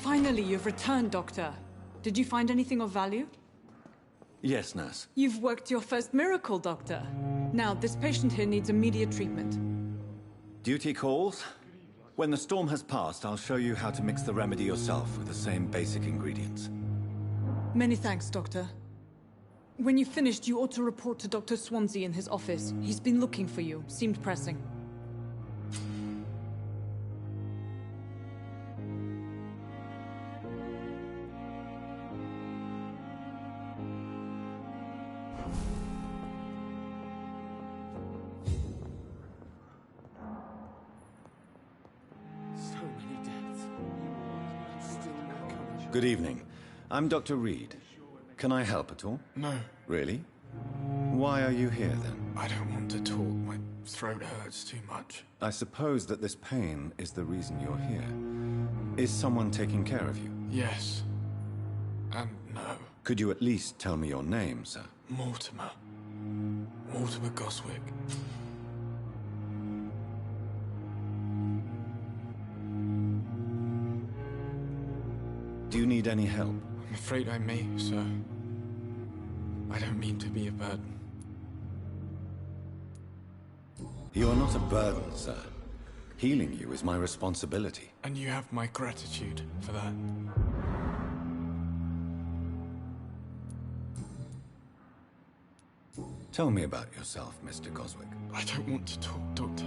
Finally, you've returned, Doctor. Did you find anything of value? Yes, nurse. You've worked your first miracle, Doctor. Now, this patient here needs immediate treatment. Duty calls. When the storm has passed, I'll show you how to mix the remedy yourself with the same basic ingredients. Many thanks, Doctor. When you've finished, you ought to report to Dr. Swansea in his office. He's been looking for you. Seemed pressing. Good evening. I'm Dr. Reed. Can I help at all? No. Really? Why are you here, then? I don't want to talk. My throat hurts too much. I suppose that this pain is the reason you're here. Is someone taking care of you? Yes. And no. Could you at least tell me your name, sir? Mortimer. Mortimer Goswick. Do you need any help? I'm afraid I may, sir. I don't mean to be a burden. You are not a burden, sir. Healing you is my responsibility. And you have my gratitude for that. Tell me about yourself, Mr. Goswick. I don't want to talk, Doctor.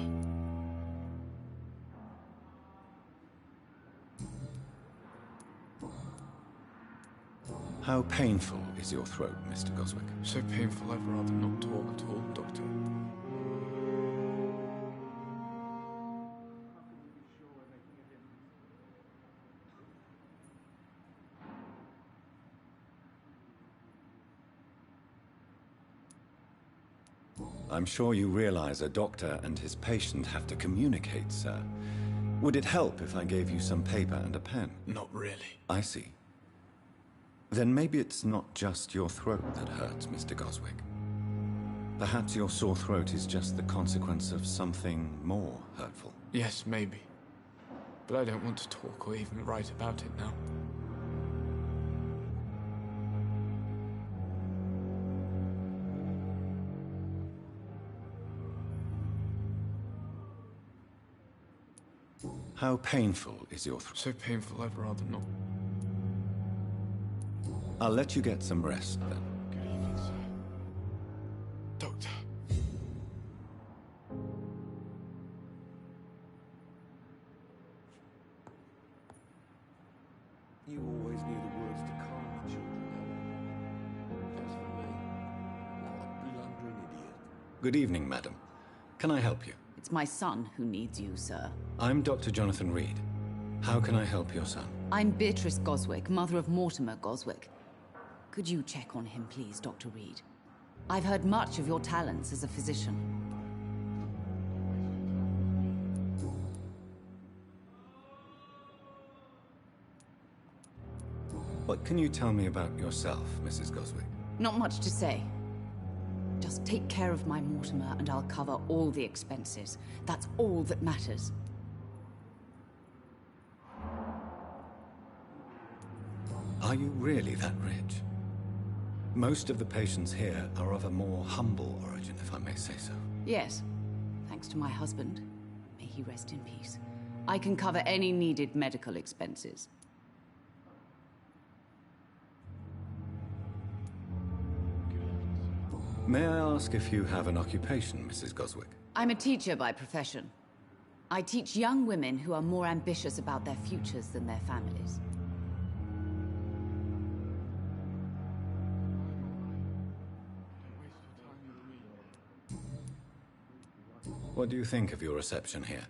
How painful is your throat, Mr. Goswick? So painful I'd rather not talk at all, Doctor. I'm sure you realize a doctor and his patient have to communicate, sir. Would it help if I gave you some paper and a pen? Not really. I see. Then maybe it's not just your throat that hurts, Mr. Goswick. Perhaps your sore throat is just the consequence of something more hurtful. Yes, maybe. But I don't want to talk or even write about it now. How painful is your throat? So painful I'd rather not. I'll let you get some rest, then. Good evening, sir. Doctor. You always knew the words to calm the children, Helen. As for me, what a blundering idiot. Good evening, madam. Can I help you? It's my son who needs you, sir. I'm Dr. Jonathan Reed. How can I help your son? I'm Beatrice Goswick, mother of Mortimer Goswick. Could you check on him, please, Dr. Reed? I've heard much of your talents as a physician. What can you tell me about yourself, Mrs. Goswick? Not much to say. Just take care of my Mortimer and I'll cover all the expenses. That's all that matters. Are you really that rich? Most of the patients here are of a more humble origin, if I may say so. Yes. Thanks to my husband. May he rest in peace. I can cover any needed medical expenses. May I ask if you have an occupation, Mrs. Goswick? I'm a teacher by profession. I teach young women who are more ambitious about their futures than their families. What do you think of your reception here?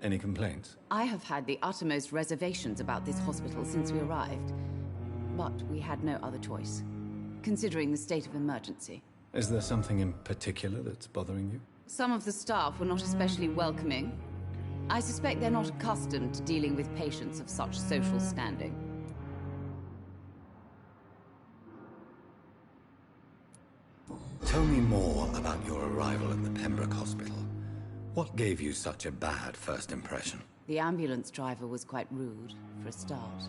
Any complaints? I have had the uttermost reservations about this hospital since we arrived. But we had no other choice, considering the state of emergency. Is there something in particular that's bothering you? Some of the staff were not especially welcoming. I suspect they're not accustomed to dealing with patients of such social standing. Tell me more about your arrival at the Pembroke Hospital. What gave you such a bad first impression? The ambulance driver was quite rude, for a start.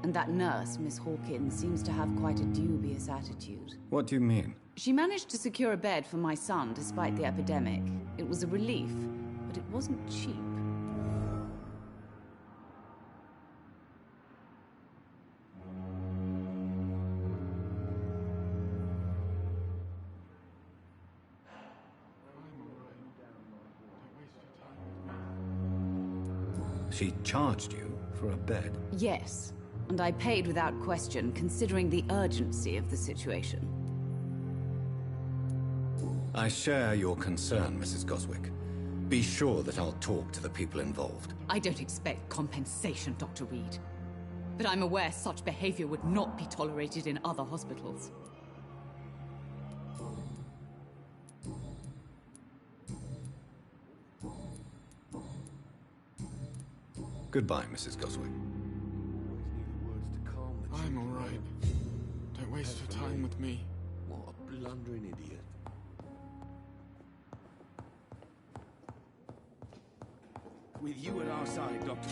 And that nurse, Miss Hawkins, seems to have quite a dubious attitude. What do you mean? She managed to secure a bed for my son despite the epidemic. It was a relief, but it wasn't cheap. She charged you for a bed? Yes, and I paid without question, considering the urgency of the situation. I share your concern, Mrs. Goswick. Be sure that I'll talk to the people involved. I don't expect compensation, Dr. Reed. But I'm aware such behavior would not be tolerated in other hospitals. Goodbye, Mrs. Goswick. I'm all right. Don't waste your time with me. What a blundering idiot. With you at our side, Doctor.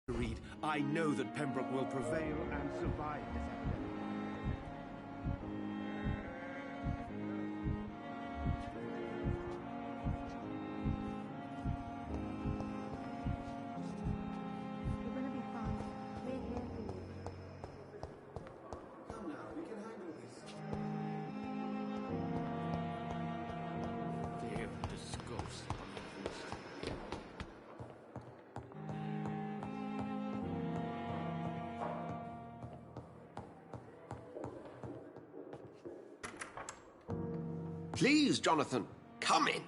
Reed, I know that Pembroke will prevail and survive this epidemic. You're gonna be fine. We're here for you. Come now, we can handle this. Damn disgust. Please, Jonathan, come in.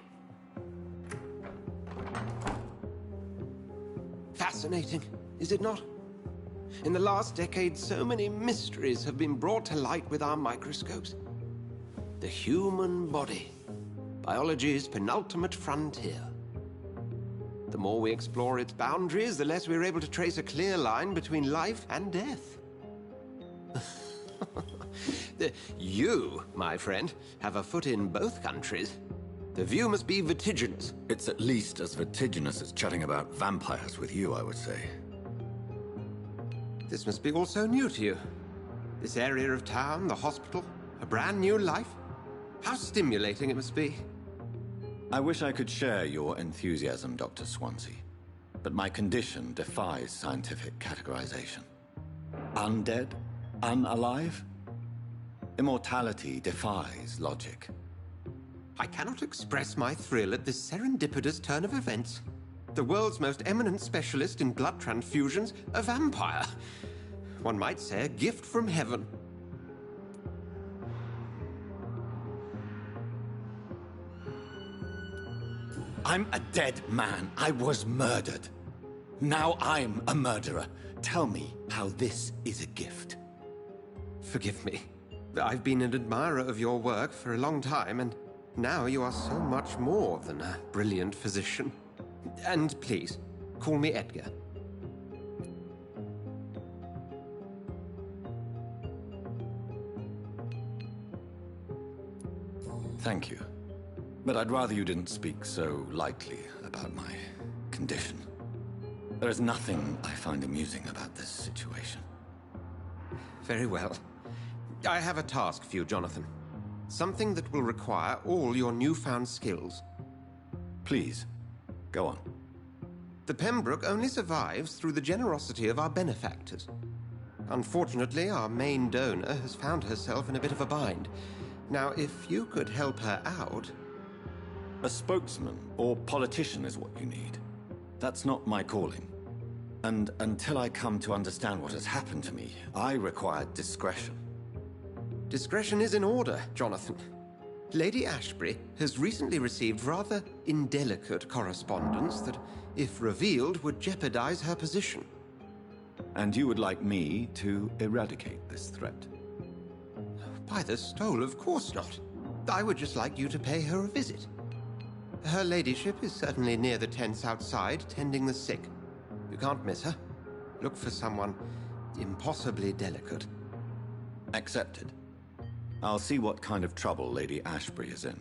Fascinating, is it not? In the last decade, so many mysteries have been brought to light with our microscopes. The human body, biology's penultimate frontier. The more we explore its boundaries, the less we're able to trace a clear line between life and death. You, my friend, have a foot in both countries. The view must be vertiginous. It's at least as vertiginous as chatting about vampires with you, I would say. This must be all so new to you. This area of town, the hospital, a brand new life. How stimulating it must be. I wish I could share your enthusiasm, Dr. Swansea, but my condition defies scientific categorization. Undead? Unalive? Immortality defies logic. I cannot express my thrill at this serendipitous turn of events. The world's most eminent specialist in blood transfusions, a vampire. One might say a gift from heaven. I'm a dead man. I was murdered. Now I'm a murderer. Tell me how this is a gift. Forgive me. I've been an admirer of your work for a long time, and now you are so much more than a brilliant physician. And please, call me Edgar. Thank you. But I'd rather you didn't speak so lightly about my condition. There is nothing I find amusing about this situation. Very well. I have a task for you, Jonathan. Something that will require all your newfound skills. Please, go on. The Pembroke only survives through the generosity of our benefactors. Unfortunately, our main donor has found herself in a bit of a bind. Now, if you could help her out... A spokesman or politician is what you need. That's not my calling. And until I come to understand what has happened to me, I require discretion. Discretion is in order, Jonathan. Lady Ashbury has recently received rather indelicate correspondence that, if revealed, would jeopardize her position. And you would like me to eradicate this threat? By the stole, of course not. I would just like you to pay her a visit. Her ladyship is certainly near the tents outside, tending the sick. You can't miss her. Look for someone impossibly delicate. Accepted. I'll see what kind of trouble Lady Ashbury is in.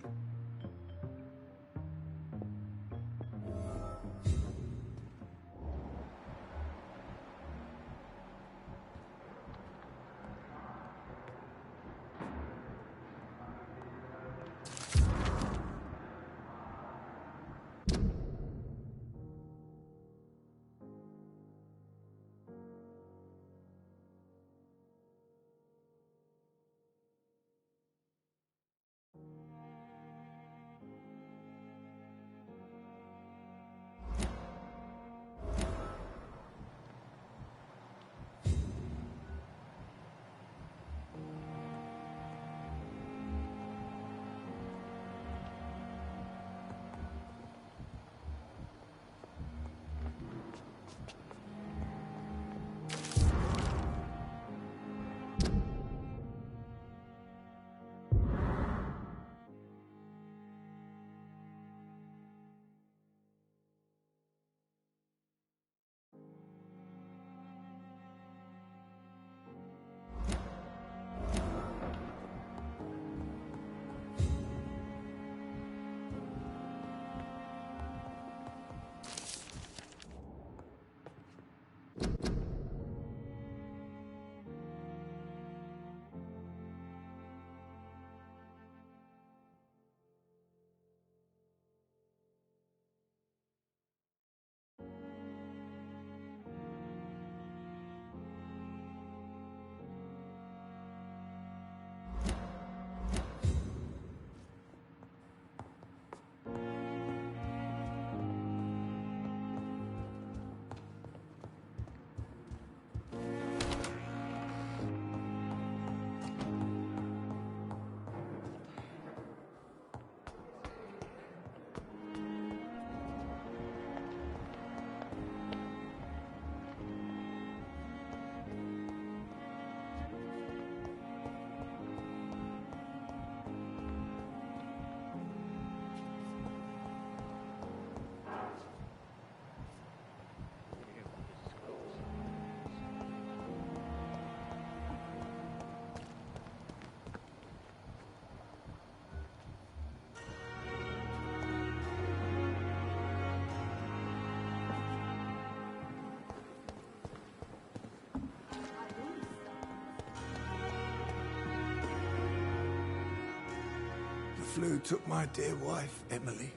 The flu took my dear wife, Emily.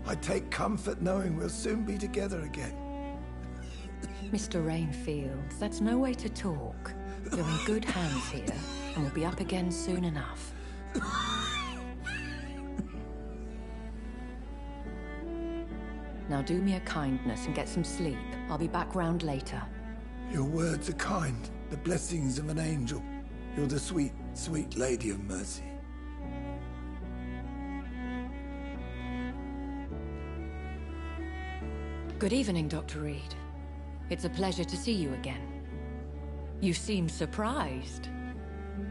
I take comfort knowing we'll soon be together again. Mr. Rainfield, that's no way to talk. You're in good hands here, and we'll be up again soon enough. Now do me a kindness and get some sleep. I'll be back round later. Your words are kind, the blessings of an angel. You're the sweet, sweet Lady of Mercy. Good evening, Dr. Reed. It's a pleasure to see you again. You seem surprised.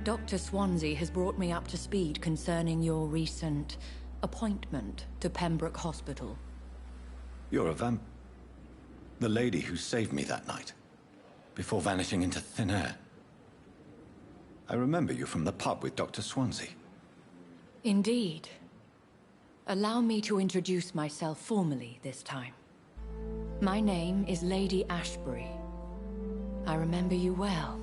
Dr. Swansea has brought me up to speed concerning your recent appointment to Pembroke Hospital. You're a the lady who saved me that night, before vanishing into thin air. I remember you from the pub with Dr. Swansea. Indeed. Allow me to introduce myself formally this time. My name is Lady Ashbury. I remember you well,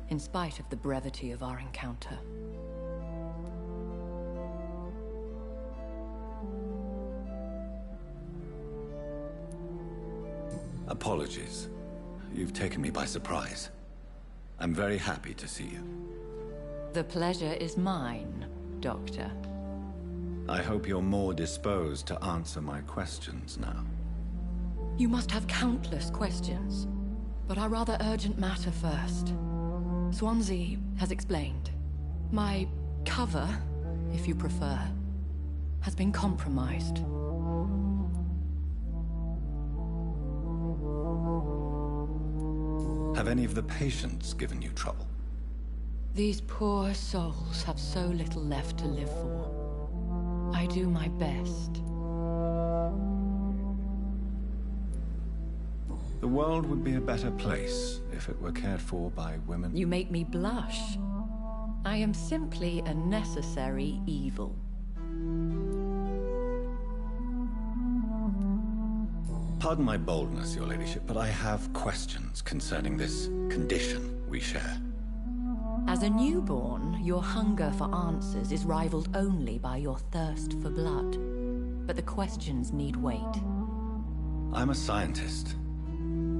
in spite of the brevity of our encounter. Apologies. You've taken me by surprise. I'm very happy to see you. The pleasure is mine, Doctor. I hope you're more disposed to answer my questions now. You must have countless questions, but our rather urgent matter first. Swansea has explained. My cover, if you prefer, has been compromised. Have any of the patients given you trouble? These poor souls have so little left to live for. I do my best. The world would be a better place if it were cared for by women. You make me blush. I am simply a necessary evil. Pardon my boldness, Your Ladyship, but I have questions concerning this condition we share. As a newborn, your hunger for answers is rivaled only by your thirst for blood. But the questions need wait. I'm a scientist.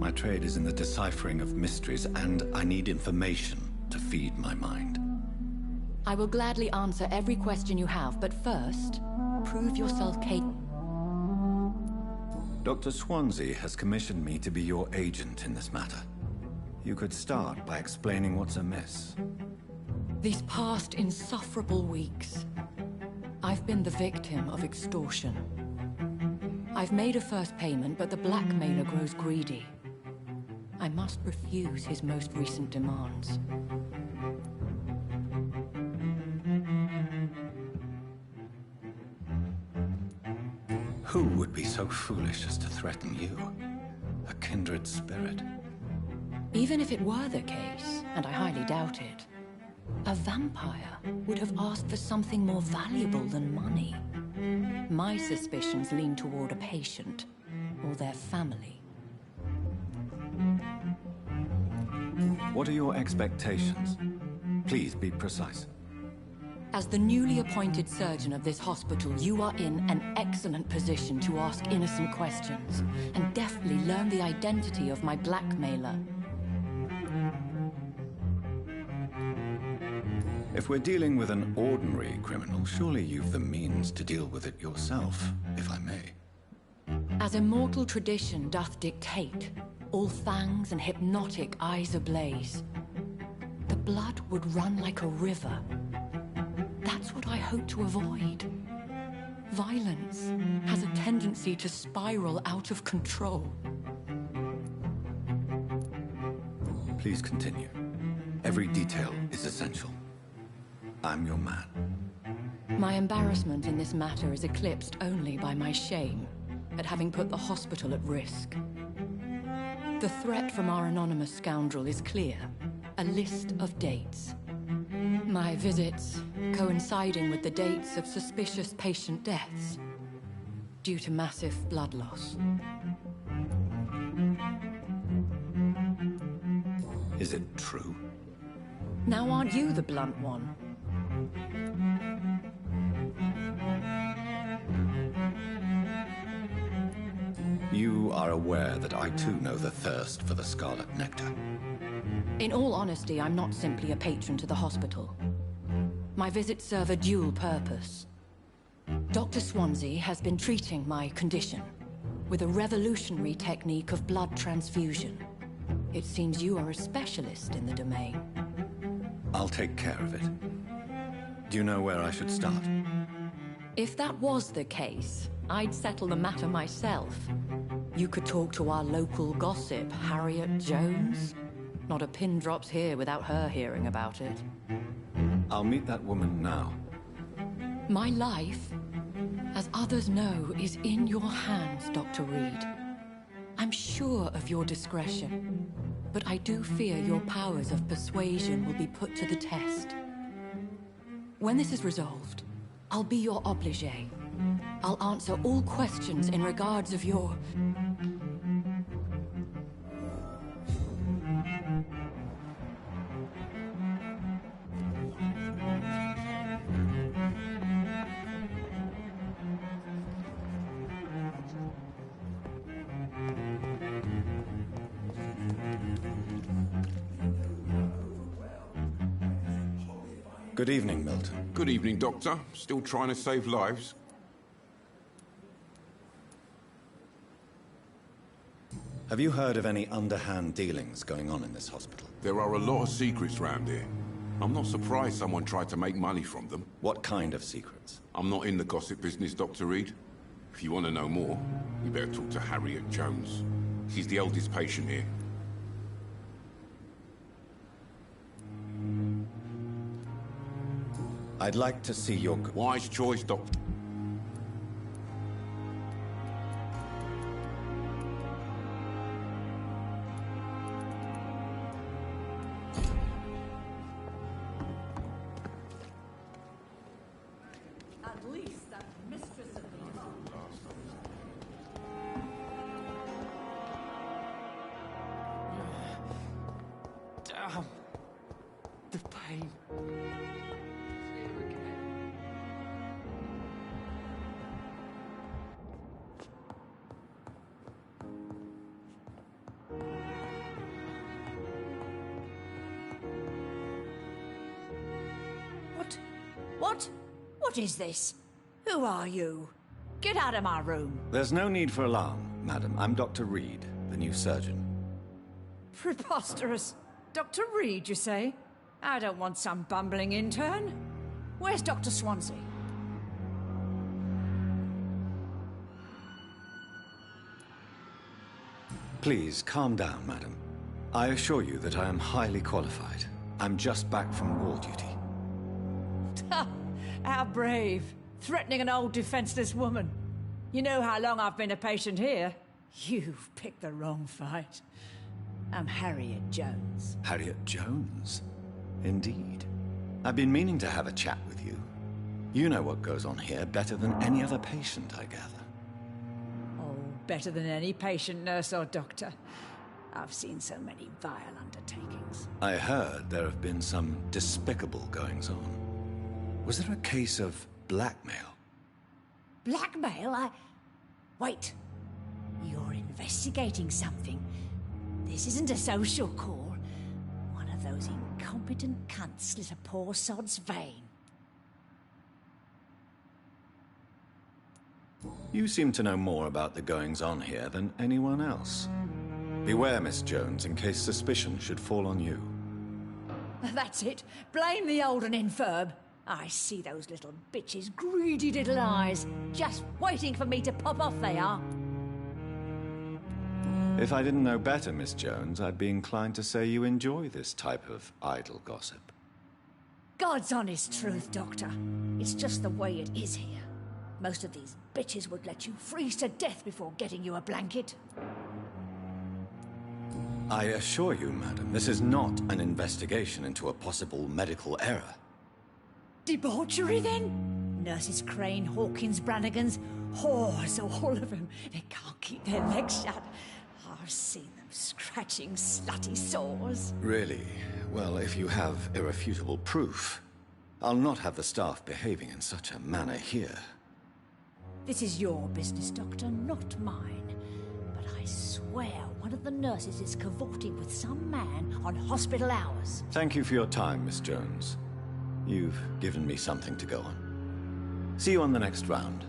My trade is in the deciphering of mysteries, and I need information to feed my mind. I will gladly answer every question you have, but first, prove yourself capable. Dr. Swansea has commissioned me to be your agent in this matter. You could start by explaining what's amiss. These past insufferable weeks, I've been the victim of extortion. I've made a first payment, but the blackmailer grows greedy. I must refuse his most recent demands. Who would be so foolish as to threaten you? A kindred spirit. Even if it were the case, and I highly doubt it, a vampire would have asked for something more valuable than money. My suspicions lean toward a patient, or their family. What are your expectations? Please be precise. As the newly appointed surgeon of this hospital, you are in an excellent position to ask innocent questions, and deftly learn the identity of my blackmailer. If we're dealing with an ordinary criminal, surely you've the means to deal with it yourself, if I may. As immortal tradition doth dictate, all fangs and hypnotic eyes ablaze, the blood would run like a river. That's what I hope to avoid. Violence has a tendency to spiral out of control. Please continue. Every detail is essential. I'm your man. My embarrassment in this matter is eclipsed only by my shame at having put the hospital at risk. The threat from our anonymous scoundrel is clear. A list of dates. My visits coinciding with the dates of suspicious patient deaths due to massive blood loss. Is it true? Now aren't you the blunt one? You are aware that I too know the thirst for the scarlet nectar. In all honesty, I'm not simply a patron to the hospital. My visits serve a dual purpose. Dr. Swansea has been treating my condition with a revolutionary technique of blood transfusion. It seems you are a specialist in the domain. I'll take care of it. Do you know where I should start? If that was the case, I'd settle the matter myself. You could talk to our local gossip, Harriet Jones. Not a pin drops here without her hearing about it. I'll meet that woman now. My life, as others know, is in your hands, Dr. Reed. I'm sure of your discretion, but I do fear your powers of persuasion will be put to the test. When this is resolved, I'll be your obligé. I'll answer all questions in regards of your... Good evening, Milton. Good evening, Doctor. Still trying to save lives? Have you heard of any underhand dealings going on in this hospital? There are a lot of secrets round here. I'm not surprised someone tried to make money from them. What kind of secrets? I'm not in the gossip business, Dr. Reed. If you want to know more, you better talk to Harriet Jones. She's the eldest patient here. I'd like to see your... Wise choice, Doctor. release that mistress of the Damn. The pain. What is this? Who are you? Get out of my room. There's no need for alarm, madam. I'm Dr. Reed, the new surgeon. Preposterous. Dr. Reed, you say? I don't want some bumbling intern. Where's Dr. Swansea? Please, calm down, madam. I assure you that I am highly qualified. I'm just back from war duty. How brave. Threatening an old defenseless woman. You know how long I've been a patient here? You've picked the wrong fight. I'm Harriet Jones. Harriet Jones? Indeed. I've been meaning to have a chat with you. You know what goes on here better than any other patient, I gather. Oh, better than any patient, nurse or doctor. I've seen so many vile undertakings. I heard there have been some despicable goings-on. Was there a case of blackmail? Blackmail? Wait. You're investigating something. This isn't a social call. One of those incompetent cunts slit a poor sod's vein. You seem to know more about the goings-on here than anyone else. Beware, Miss Jones, in case suspicion should fall on you. That's it. Blame the old and infirm. I see those little bitches' greedy little eyes. Just waiting for me to pop off they are. If I didn't know better, Miss Jones, I'd be inclined to say you enjoy this type of idle gossip. God's honest truth, Doctor. It's just the way it is here. Most of these bitches would let you freeze to death before getting you a blanket. I assure you, madam, this is not an investigation into a possible medical error. Debauchery, then? Nurses Crane, Hawkins, Brannigans, whores, all of them. They can't keep their legs shut. I've seen them scratching slutty sores. Really? Well, if you have irrefutable proof, I'll not have the staff behaving in such a manner here. This is your business, Doctor, not mine. But I swear one of the nurses is cavorting with some man on hospital hours. Thank you for your time, Miss Jones. You've given me something to go on. See you on the next round.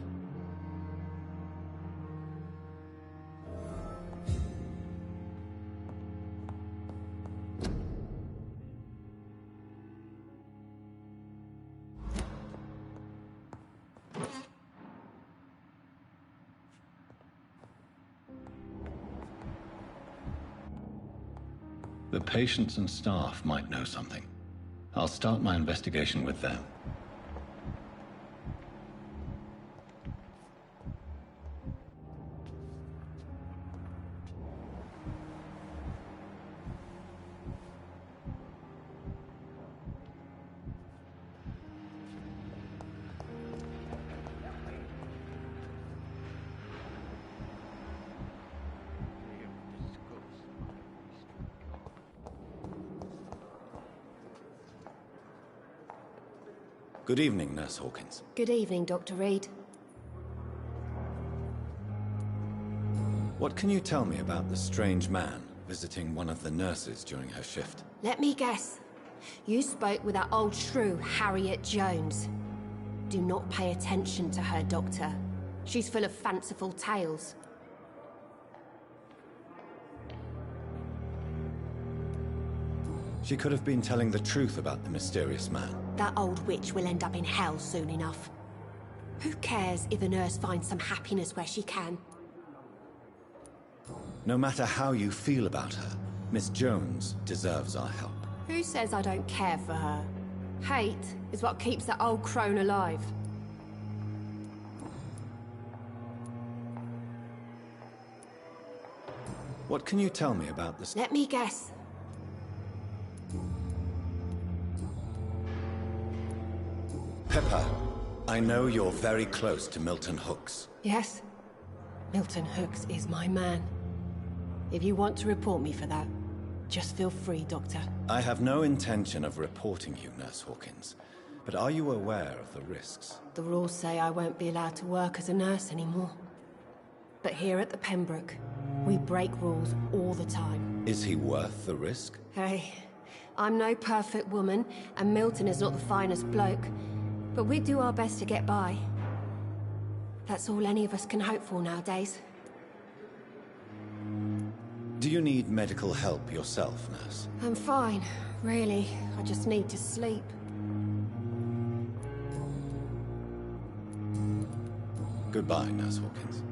The patients and staff might know something. I'll start my investigation with them. Good evening, Nurse Hawkins. Good evening, Dr. Reed. What can you tell me about the strange man visiting one of the nurses during her shift? Let me guess. You spoke with that old shrew, Harriet Jones. Do not pay attention to her, Doctor. She's full of fanciful tales. She could have been telling the truth about the mysterious man. That old witch will end up in hell soon enough. Who cares if a nurse finds some happiness where she can? No matter how you feel about her, Miss Jones deserves our help. Who says I don't care for her? Hate is what keeps that old crone alive. What can you tell me about this? Let me guess. Pepper. I know you're very close to Milton Hooks. Yes? Milton Hooks is my man. If you want to report me for that, just feel free, Doctor. I have no intention of reporting you, Nurse Hawkins. But are you aware of the risks? The rules say I won't be allowed to work as a nurse anymore. But here at the Pembroke, we break rules all the time. Is he worth the risk? Hey, I'm no perfect woman, and Milton is not the finest bloke. But we do our best to get by. That's all any of us can hope for nowadays. Do you need medical help yourself, nurse? I'm fine, really. I just need to sleep. Goodbye, Nurse Hawkins.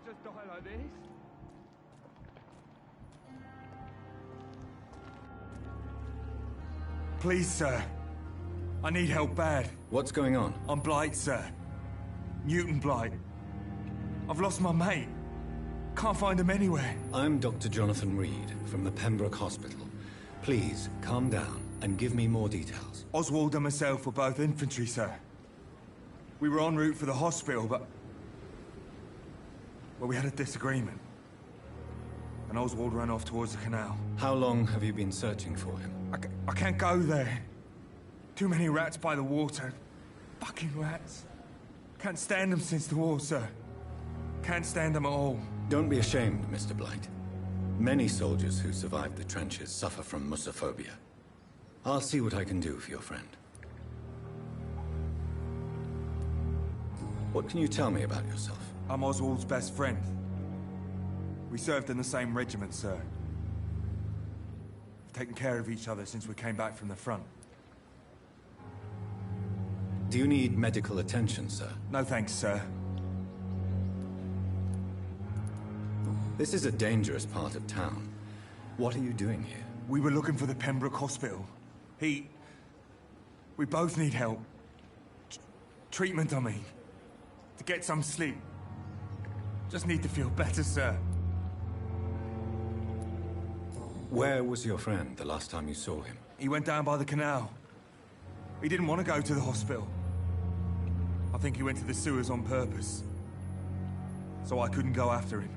Just die like this? Please, sir. I need help bad. What's going on? I'm Blight, sir. Newton Blight. I've lost my mate. Can't find him anywhere. I'm Dr. Jonathan Reed from the Pembroke Hospital. Please, calm down and give me more details. Oswald and myself were both infantry, sir. We were en route for the hospital, but... well, we had a disagreement. And Oswald ran off towards the canal. How long have you been searching for him? I can't go there. Too many rats by the water. Fucking rats. Can't stand them since the war, sir. Can't stand them at all. Don't be ashamed, Mr. Blight. Many soldiers who survived the trenches suffer from musophobia. I'll see what I can do for your friend. What can you tell me about yourself? I'm Oswald's best friend. We served in the same regiment, sir. We've taken care of each other since we came back from the front. Do you need medical attention, sir? No thanks, sir. This is a dangerous part of town. What are you doing here? We were looking for the Pembroke Hospital. We both need help. Treatment, I mean. To get some sleep. Just need to feel better, sir. Where was your friend the last time you saw him? He went down by the canal. He didn't want to go to the hospital. I think he went to the sewers on purpose. So I couldn't go after him.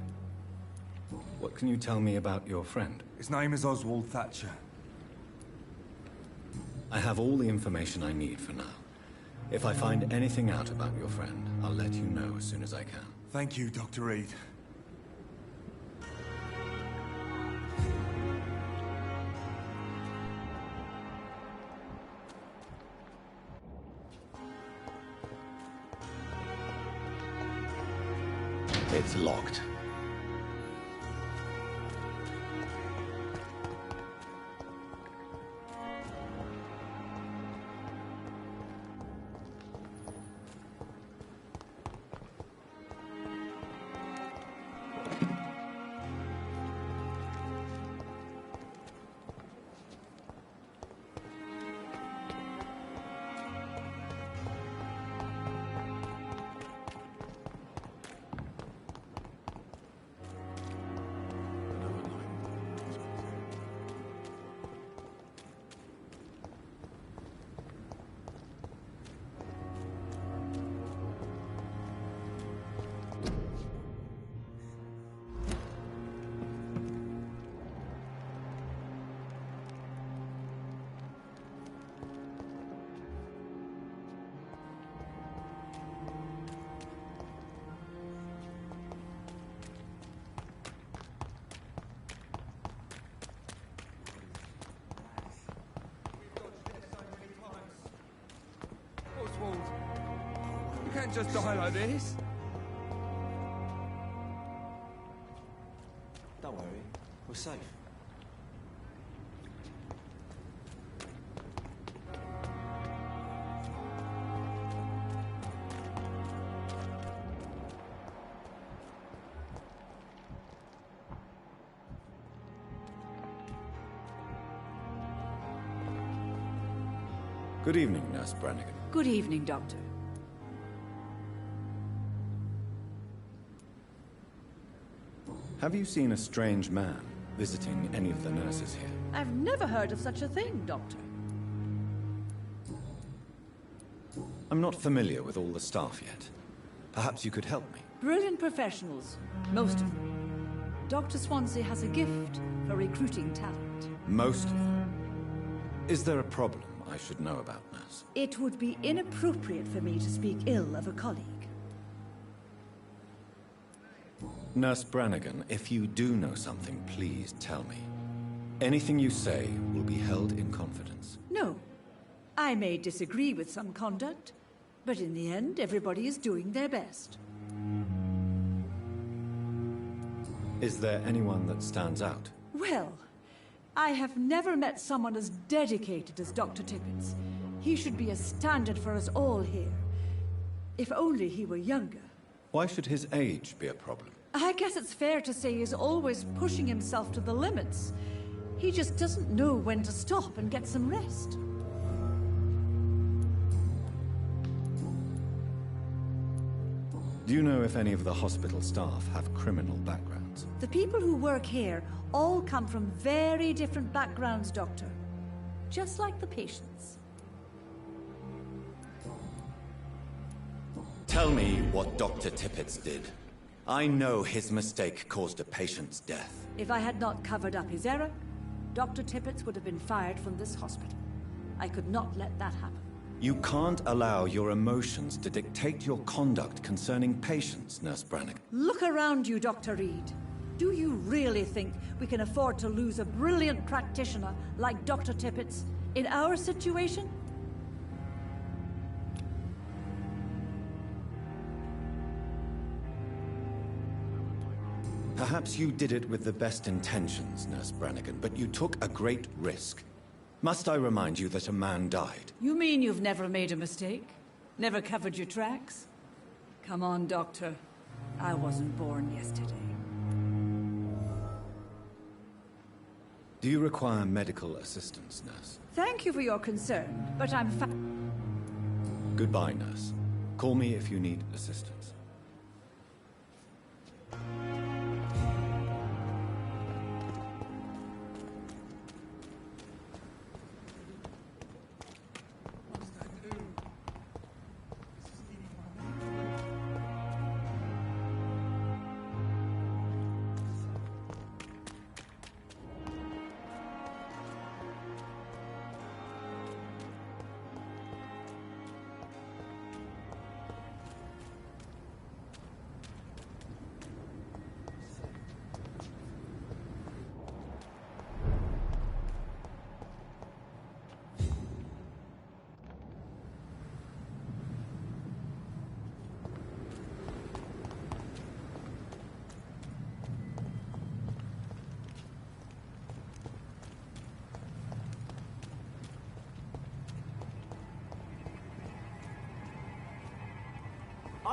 What can you tell me about your friend? His name is Oswald Thatcher. I have all the information I need for now. If I find anything out about your friend, I'll let you know as soon as I can. Thank you, Dr. Reed. It's locked. Oswald, you can't just die like this. Don't worry, we're safe. Good evening, Nurse Brannigan. Good evening, Doctor. Have you seen a strange man visiting any of the nurses here? I've never heard of such a thing, Doctor. I'm not familiar with all the staff yet. Perhaps you could help me. Brilliant professionals, most of them. Dr. Swansea has a gift for recruiting talent. Most of them. Is there a problem I should know about, Nurse? It would be inappropriate for me to speak ill of a colleague. Nurse Brannigan, if you do know something, please tell me. Anything you say will be held in confidence. No. I may disagree with some conduct, but in the end, everybody is doing their best. Is there anyone that stands out? Well, I have never met someone as dedicated as Dr. Tippett. He should be a standard for us all here. If only he were younger. Why should his age be a problem? I guess it's fair to say he's always pushing himself to the limits. He just doesn't know when to stop and get some rest. Do you know if any of the hospital staff have criminal backgrounds? The people who work here all come from very different backgrounds, Doctor. Just like the patients. Tell me what Dr. Tippett did. I know his mistake caused a patient's death. If I had not covered up his error, Dr. Tippett would have been fired from this hospital. I could not let that happen. You can't allow your emotions to dictate your conduct concerning patients, Nurse Brannigan. Look around you, Dr. Reed. Do you really think we can afford to lose a brilliant practitioner like Dr. Tippett in our situation? Perhaps you did it with the best intentions, Nurse Brannigan, but you took a great risk. Must I remind you that a man died? You mean you've never made a mistake? Never covered your tracks? Come on, Doctor. I wasn't born yesterday. Do you require medical assistance, Nurse? Thank you for your concern, but I'm fine. Goodbye, Nurse. Call me if you need assistance.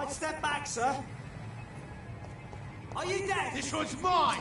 I'd step back, sir. Are you dead? This one's mine!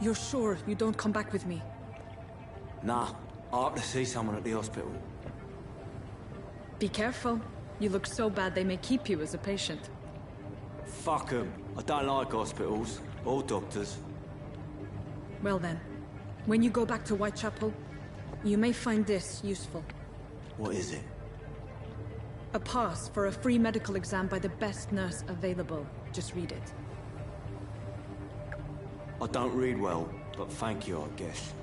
You're sure you don't come back with me? Nah, I have to see someone at the hospital. Be careful. You look so bad they may keep you as a patient. Fuck 'em. I don't like hospitals. Or doctors. Well then, when you go back to Whitechapel, you may find this useful. What is it? A pass for a free medical exam by the best nurse available. Just read it. I don't read well, but thank you, I guess.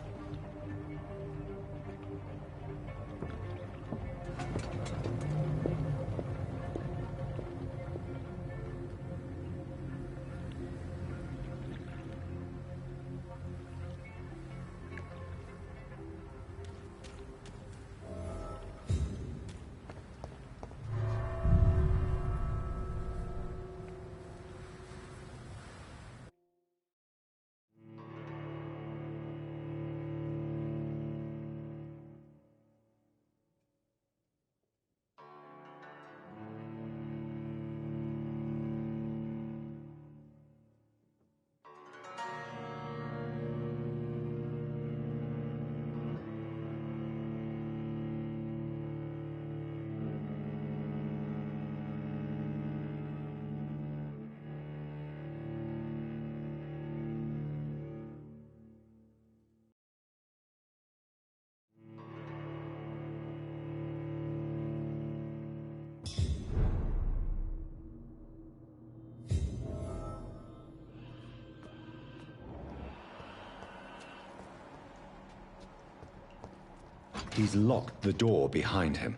He's locked the door behind him.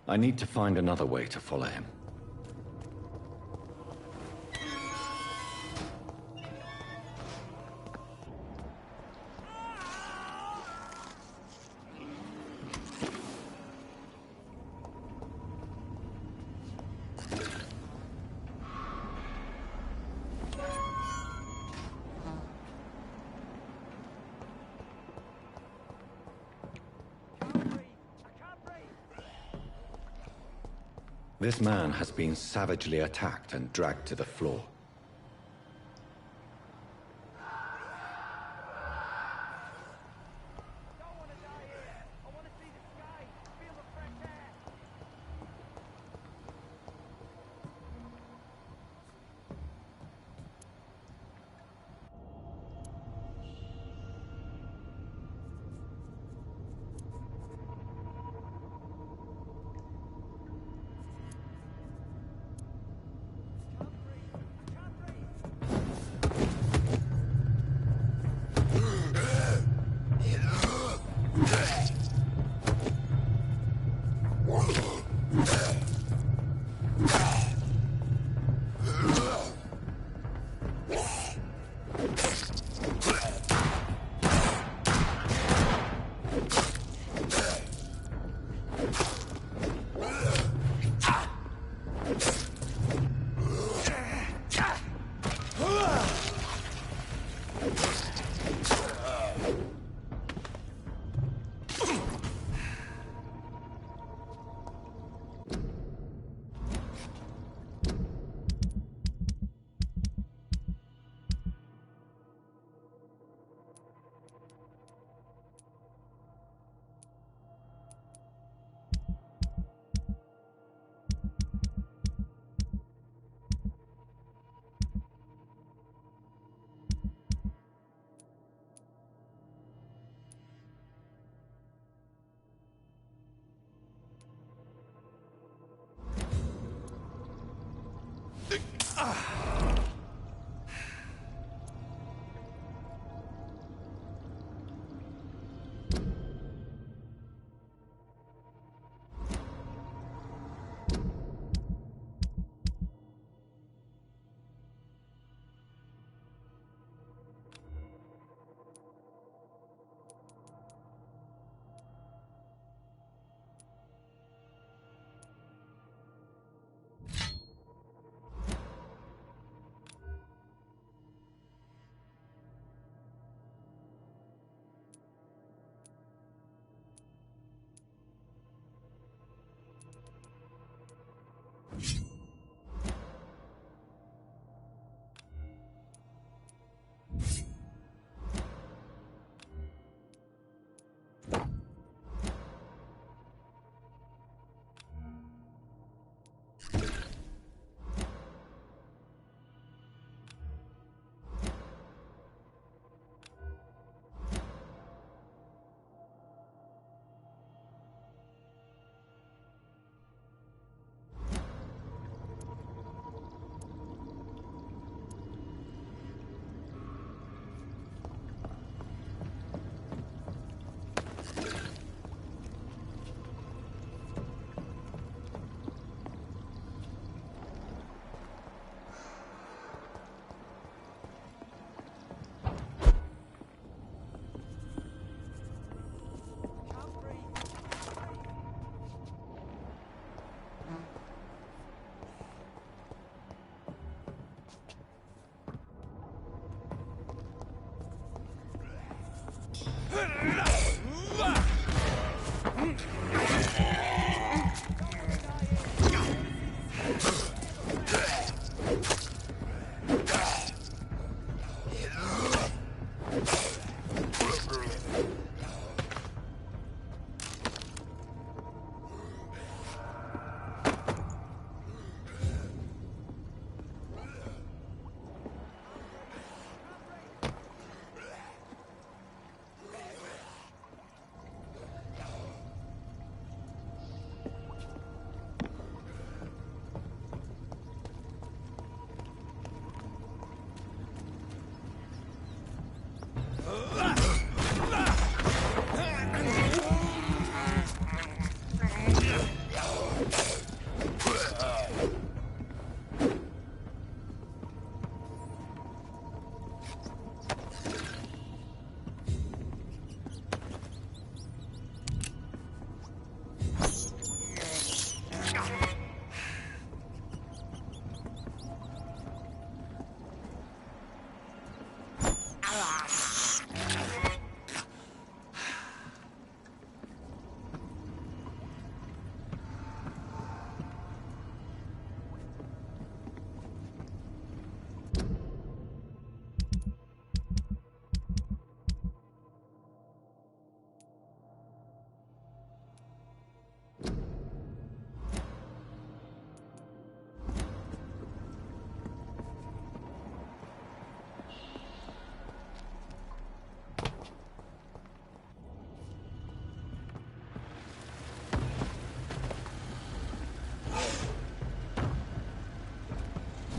I need to find another way to follow him. This man has been savagely attacked and dragged to the floor.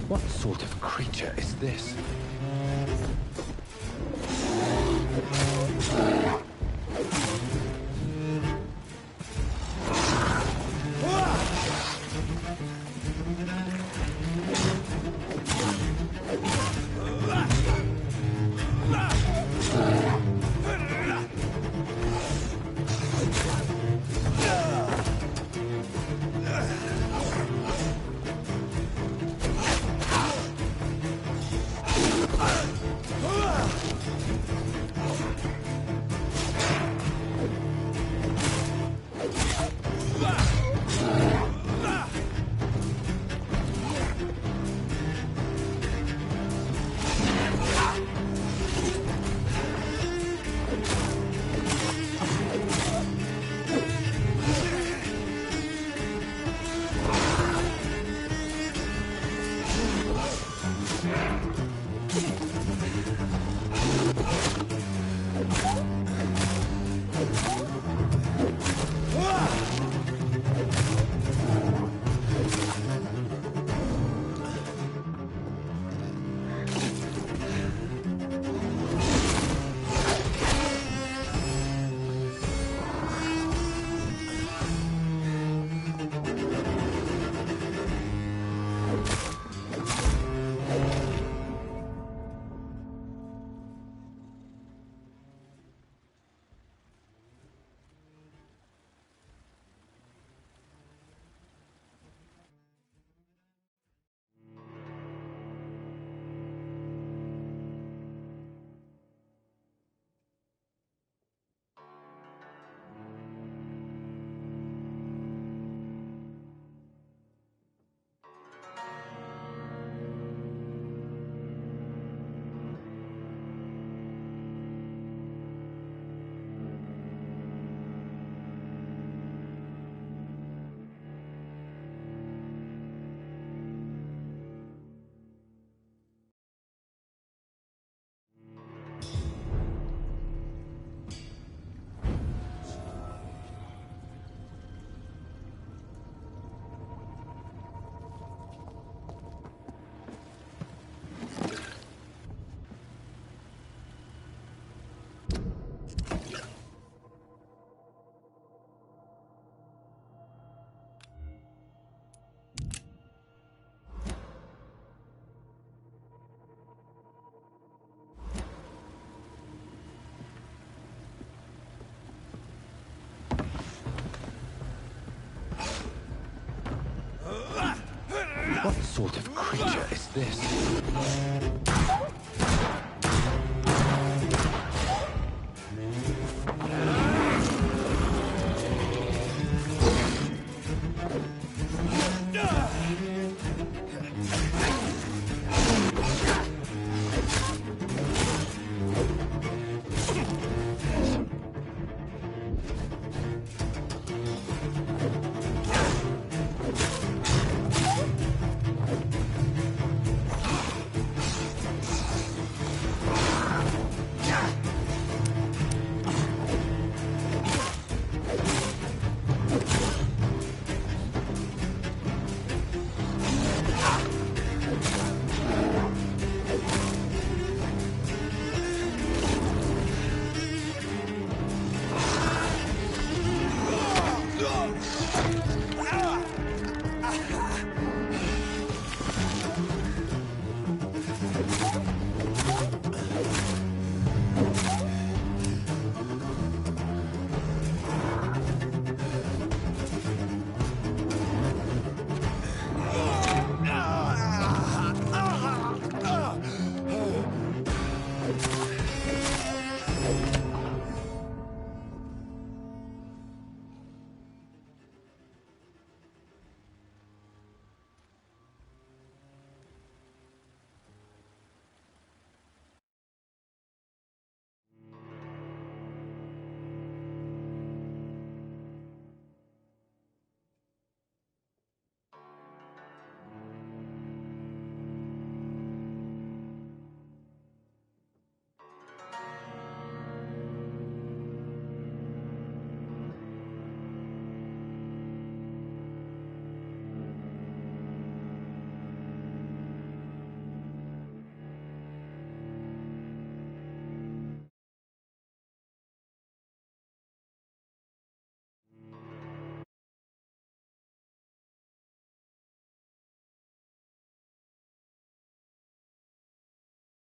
What sort of creature is this? What sort of creature is this?